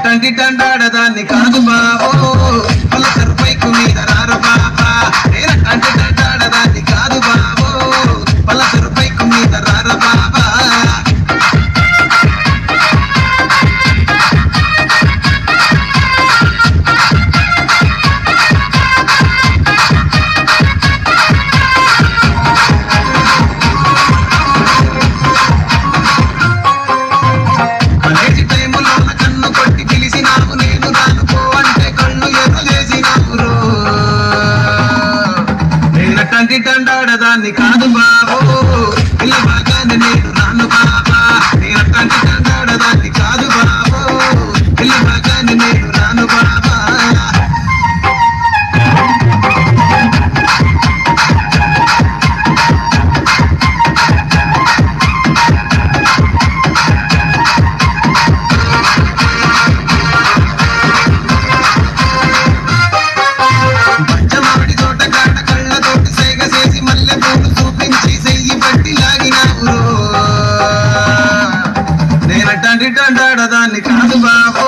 నేనటంటి దండాడదాన్ని కాదు బాబో పలసరు పైకు మీద రారు బాబా నేనటంటి దండాడదాన్ని కాదు బాబో పలసరు పైకు మీద రారు బాబా నేనటంటి దండాడదాన్ని కాదు బాబో పిల్ల బాగానే నేను రాను బాబా నేనటంటి దండాడదాన్ని కాదు బాబో పిల్ల బాగానే నేను రాను బాబా నేనటంటి దండాడదాన్ని కాదు బాబో